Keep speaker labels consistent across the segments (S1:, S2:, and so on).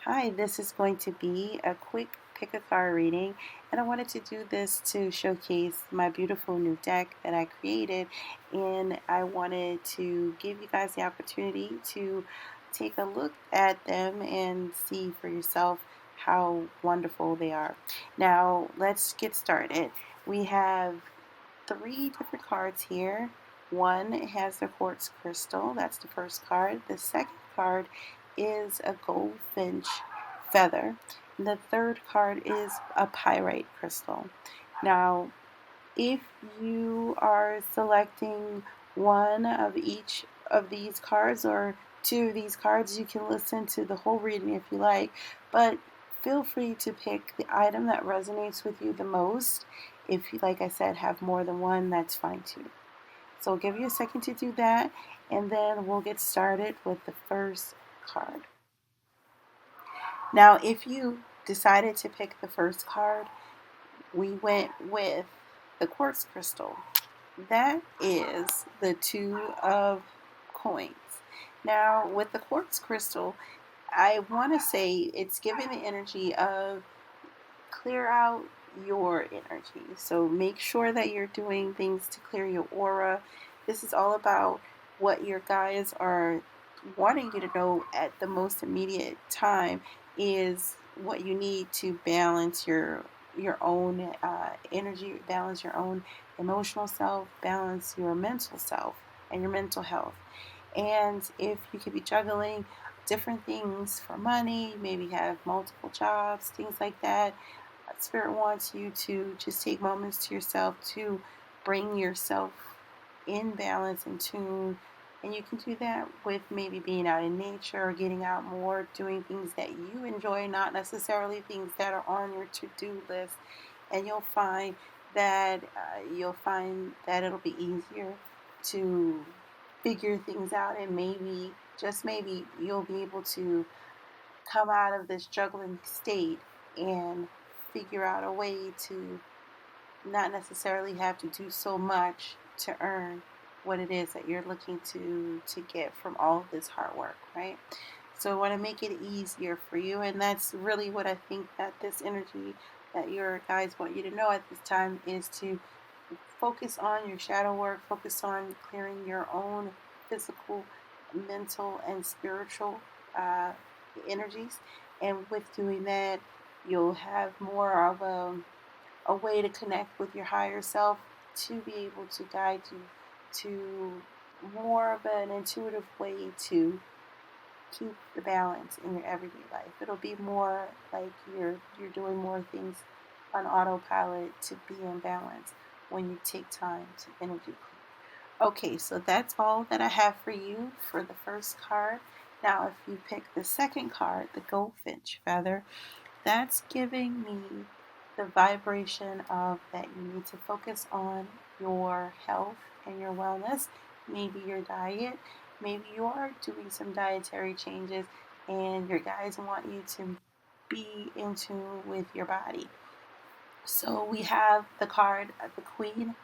S1: Hi, this is going to be a quick pick a card reading, and I wanted to do this to showcase my beautiful new deck that I created, and I wanted to give you guys the opportunity to take a look at them and see for yourself how wonderful they are. Now, let's get started. We have three different cards here. One has the quartz crystal, that's the first card. The second card is a goldfinch feather. And the third card is a pyrite crystal. Now, if you are selecting one of each of these cards or two of these cards, you can listen to the whole reading if you like, but feel free to pick the item that resonates with you the most. If you, like I said, have more than one, that's fine too. So I'll give you a second to do that, and then we'll get started with the first card. Now, if you decided to pick the first card, we went with the quartz crystal. That is the two of coins. Now, with the quartz crystal, I want to say it's giving the energy of clear out your energy. So make sure that you're doing things to clear your aura. This is all about what your guides are wanting you to know at the most immediate time is what you need to balance your own energy, balance your own emotional self, balance your mental self, and your mental health. And if you could be juggling different things for money, maybe have multiple jobs, things like that, Spirit wants you to just take moments to yourself to bring yourself in balance and tune. And you can do that with maybe being out in nature or getting out more, doing things that you enjoy, not necessarily things that are on your to-do list. And you'll find that it'll be easier to figure things out, and maybe, just maybe, you'll be able to come out of this juggling state and figure out a way to not necessarily have to do so much to earn what it is that you're looking to get from all of this hard work, right? So I want to make it easier for you, and that's really what I think that this energy that your guides want you to know at this time is to focus on your shadow work, focus on clearing your own physical, mental, and spiritual energies. And with doing that, you'll have more of a way to connect with your higher self to be able to guide you to more of an intuitive way to keep the balance in your everyday life. It'll be more like you're doing more things on autopilot to be in balance when you take time to energy clear. Okay, so that's all that I have for you for the first card. Now, if you pick the second card, the goldfinch feather, that's giving me the vibration of that you need to focus on your health and your wellness, maybe your diet, maybe you are doing some dietary changes and your guides want you to be in tune with your body. So we have the card of the Queen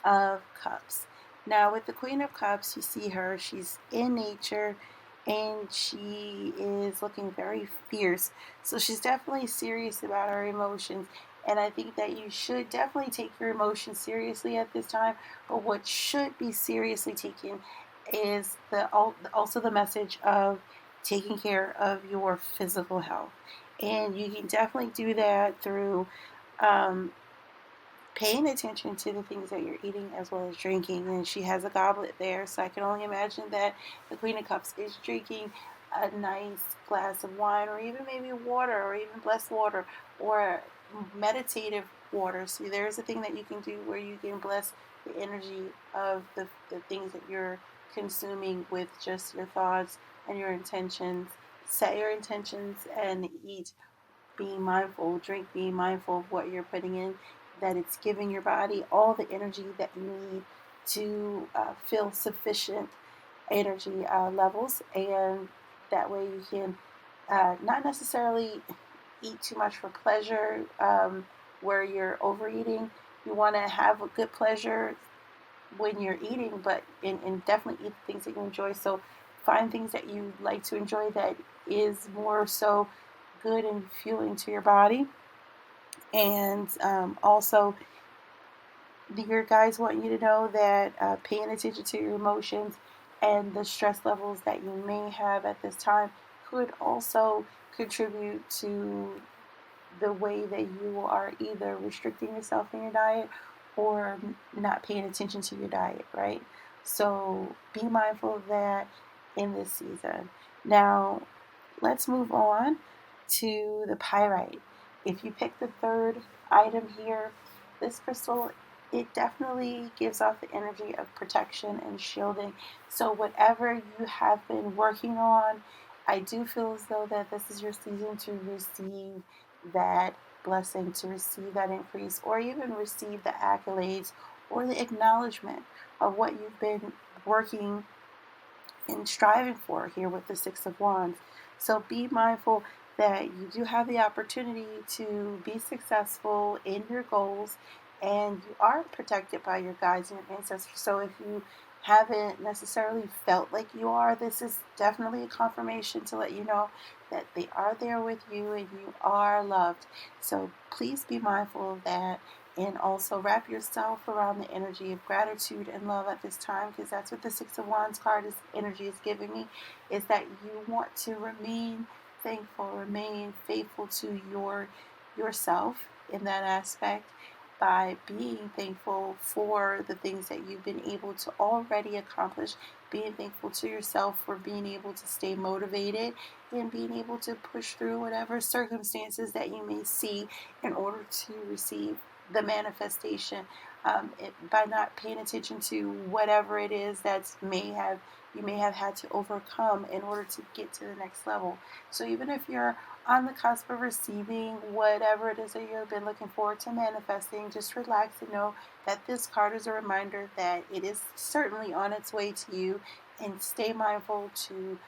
S1: of Cups. Now, with the Queen of Cups, you see her, she's in nature and she is looking very fierce. So she's definitely serious about her emotions. And I think that you should definitely take your emotions seriously at this time. But what should be seriously taken is also the message of taking care of your physical health. And you can definitely do that through um, paying attention to the things that you're eating as well as drinking. And she has a goblet there, so I can only imagine that the Queen of Cups is drinking a nice glass of wine, or even maybe water, or even blessed water, or meditative water. So there's a thing that you can do where you can bless the energy of the things that you're consuming with just your thoughts and your intentions. Set your intentions and eat being mindful, drink being mindful of what you're putting in, that it's giving your body all the energy that you need to feel sufficient energy levels, and that way you can not necessarily eat too much for pleasure where you're overeating. You want to have a good pleasure when you're eating, but and definitely eat things that you enjoy. So find things that you like to enjoy that is more so good and fueling to your body. And also, your guides want you to know that paying attention to your emotions and the stress levels that you may have at this time could also contribute to the way that you are either restricting yourself in your diet or not paying attention to your diet, right? So be mindful of that in this season. Now, let's move on to the pyrite. If you pick the third item here, this crystal, it definitely gives off the energy of protection and shielding. So whatever you have been working on, I do feel as though that this is your season to receive that blessing, to receive that increase, or even receive the accolades or the acknowledgement of what you've been working and striving for here with the Six of Wands. So be mindful that you do have the opportunity to be successful in your goals, and you are protected by your guides and your ancestors. So if you haven't necessarily felt like you are, this is definitely a confirmation to let you know that they are there with you and you are loved. So please be mindful of that, and also wrap yourself around the energy of gratitude and love at this time, because that's what the Six of Wands card is energy is giving me, is that you want to remain thankful, remain faithful to yourself in that aspect, by being thankful for the things that you've been able to already accomplish, being thankful to yourself for being able to stay motivated and being able to push through whatever circumstances that you may see in order to receive the manifestation, by not paying attention to whatever it is that you may have had to overcome in order to get to the next level. So even if you're on the cusp of receiving whatever it is that you've been looking forward to manifesting, just relax and know that this card is a reminder that it is certainly on its way to you, and stay mindful to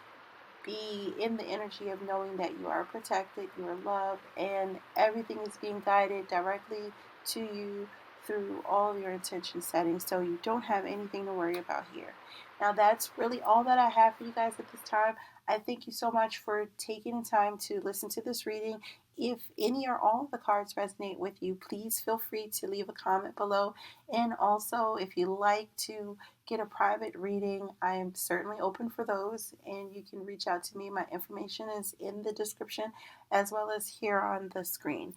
S1: be in the energy of knowing that you are protected, you are loved, and everything is being guided directly to you through all of your intention settings. So you don't have anything to worry about here. Now, that's really all that I have for you guys at this time. I thank you so much for taking the time to listen to this reading. If any or all of the cards resonate with you, please feel free to leave a comment below. And also, if you like to get a private reading, I am certainly open for those, and you can reach out to me. My information is in the description as well as here on the screen.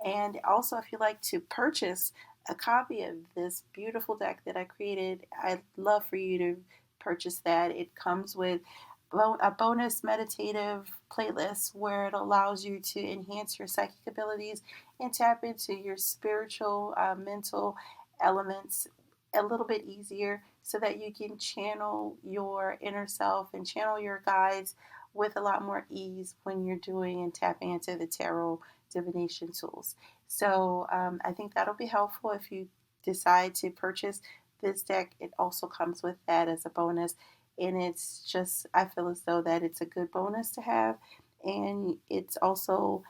S1: And also, if you'd like to purchase a copy of this beautiful deck that I created, I'd love for you to purchase that. It comes with a bonus meditative playlist where it allows you to enhance your psychic abilities and tap into your spiritual, mental elements a little bit easier, so that you can channel your inner self and channel your guides with a lot more ease when you're doing and tapping into the tarot divination tools. So I think that'll be helpful if you decide to purchase this deck. It also comes with that as a bonus, and it's just, I feel as though that it's a good bonus to have, and it's also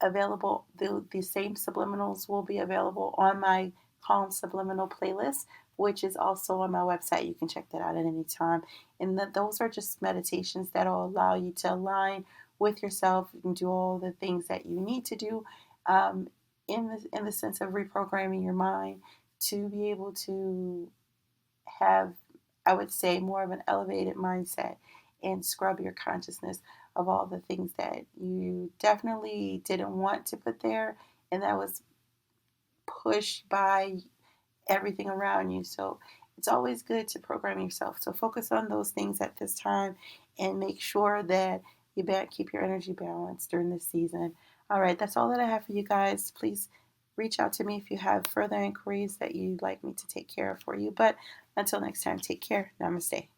S1: available. The same subliminals will be available on my Calm Subliminal playlist, which is also on my website. You can check that out at any time. And those are just meditations that will allow you to align with yourself and do all the things that you need to do, in the sense of reprogramming your mind to be able to have, I would say, more of an elevated mindset and scrub your consciousness of all the things that you definitely didn't want to put there, and that was pushed by everything around you. So it's always good to program yourself. So focus on those things at this time and make sure that you keep your energy balanced during this season. All right, that's all that I have for you guys. Please reach out to me if you have further inquiries that you'd like me to take care of for you. But until next time, take care. Namaste.